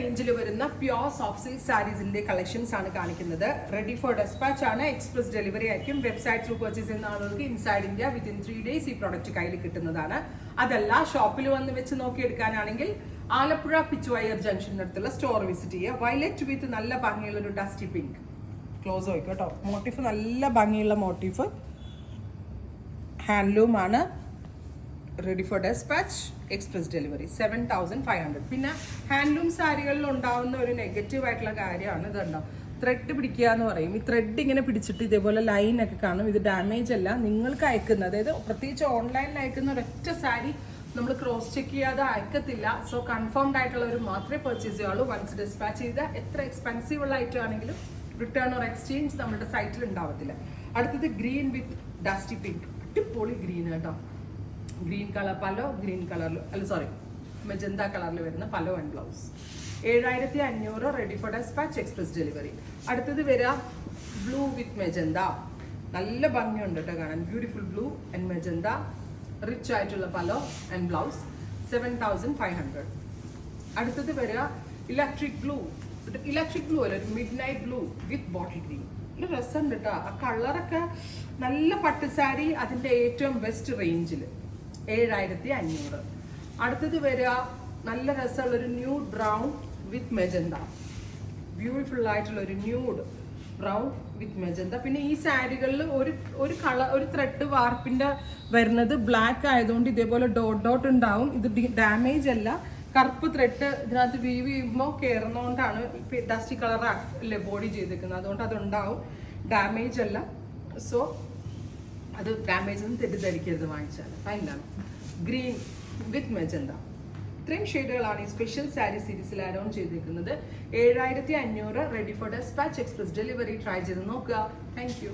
റേഞ്ചിൽ വരുന്ന pure soft silk സാരീസിന്റെ collections ആണ് കാണിക്കുന്നത്. റെഡി ഫോർ ഡെസ്പാച്ച് ആണ്, എക്സ്പ്രസ് ഡെലിവറി ആയിരിക്കും. വെബ്സൈറ്റ് ത്രൂ പർച്ചേസ് ചെയ്യുന്ന ആളുകൾക്ക് ഇൻസൈഡ് ഇന്ത്യ വിത്തിൻ 3 days ഈ പ്രോഡക്റ്റ് കയ്യിൽ കിട്ടുന്നതാണ്. അതല്ല ഷോപ്പിൽ വന്ന് വെച്ച് നോക്കിയെടുക്കാനാണെങ്കിൽ ആലപ്പുഴ പിച്ചുവയർ ജംഗ്ഷനടുത്തുള്ള സ്റ്റോർ വിസിറ്റ് ചെയ്യുക. വയലറ്റ് വിത്ത് നല്ല ഭംഗിയുള്ള ഒരു ഡസ്റ്റി പിങ്ക്. ക്ലോസ് നോക്കുക കേട്ടോ. മോട്ടീഫ് നല്ല ഭംഗിയുള്ള മോട്ടീഫ്, ഹാൻഡ്ലൂം ആണ്. Ready for dispatch, express delivery 7500. പിന്നെ ഹാൻഡ്ലൂം സാരികളിൽ ഉണ്ടാവുന്ന ഒരു നെഗറ്റീവ് ആയിട്ടുള്ള കാര്യമാണ് ഇതുണ്ടോ, ത്രെഡ് പിടിക്കുക എന്ന് പറയും. ഈ ത്രെഡ് ഇങ്ങനെ പിടിച്ചിട്ട് ഇതേപോലെ ലൈനൊക്കെ കാണും. ഇത് ഡാമേജ് അല്ല, നിങ്ങൾക്ക് അയക്കുന്ന, അതായത് പ്രത്യേകിച്ച് ഓൺലൈനിൽ അയക്കുന്ന ഒരൊറ്റ സാരി നമ്മൾ ക്രോസ് ചെക്ക് ചെയ്യാതെ അയക്കത്തില്ല. സോ കൺഫേംഡ് ആയിട്ടുള്ളവർ മാത്രമേ പർച്ചേസ് ചെയ്യുള്ളൂ. വൺസ് ഡെസ്പാച്ച് ചെയ്ത എത്ര എക്സ്പെൻസീവ് ഉള്ള ഐറ്റം ആണെങ്കിലും റിട്ടേൺ ഓർ എക്സ്ചേഞ്ച് നമ്മുടെ സൈറ്റിൽ ഉണ്ടാവത്തില്ല. അടുത്തത് ഗ്രീൻ വിത്ത് ഡസ്റ്റി പിങ്ക്, അടിപൊളി ഗ്രീൻ കേട്ടോ. ഗ്രീൻ കളർ പലോ, ഗ്രീൻ കളറിൽ അല്ല സോറി മെജന്ത കളറിൽ വരുന്ന പലോ and blouse 7500. Ready for dispatch, express delivery. അടുത്തത് വരിക ബ്ലൂ വിത്ത് മെജന്ത, നല്ല ഭംഗിയുണ്ട് കേട്ടോ കാണാൻ. Beautiful blue and magenta, rich ആയിട്ടുള്ള പലോ ആൻഡ് ബ്ലൗസ് 7500. അടുത്തത് വരിക ഇലക്ട്രിക് ബ്ലൂ അല്ല, ഒരു മിഡ് നൈറ്റ് ബ്ലൂ വിത്ത് ബോട്ടിൽ ഗ്രീൻ. നല്ല രസമുണ്ട് കേട്ടോ. ആ കളറൊക്കെ നല്ല പട്ടുസാരി, അതിന്റെ ഏറ്റവും ബെസ്റ്റ് റേഞ്ചിൽ 7500. അടുത്തത് വരിക നല്ല രസമുള്ള ഒരു ന്യൂഡ് ബ്രൗൺ വിത്ത് മെജന്ത, ബ്യൂട്ടിഫുൾ ആയിട്ടുള്ള ഒരു ന്യൂഡ് ബ്രൗൺ വിത്ത് മെജന്ത. പിന്നെ ഈ സാരികളിൽ ഒരു കളർ, ഒരു ത്രെഡ് വാർപ്പിന്റെ വരുന്നത് ബ്ലാക്ക് ആയതുകൊണ്ട് ഇതേപോലെ ഡോട്ട് ഡോട്ട് ഉണ്ടാവും. ഇത് ഡാമേജ് അല്ല, കറുപ്പ് ത്രെഡ് ഇതിനകത്ത് വീവ് ചെയ്യുമ്പോൾ കയറുന്നതുകൊണ്ടാണ് ഡസ്റ്റി കളർ അല്ലേ ബോഡി ചെയ്തേക്കുന്നത്, അതുകൊണ്ട് അതുണ്ടാവും. ഡാമേജ് അല്ല. സോ അത് ഡാമേജ് ഒന്നും തെറ്റിദ്ധരിക്കരുത് വാങ്ങിച്ചാൽ. ഫൈനാണ്. ഗ്രീൻ വിത്ത് മെജന്ത, ഇത്രയും ഷെയ്ഡുകളാണ് ഈ സ്പെഷ്യൽ സാരി സീരീസിൽ ആഡ് ഓൺ ചെയ്തിരിക്കുന്നത്. 7500. Ready for dispatch, express delivery. Try ചെയ്ത് നോക്കുക. Thank U.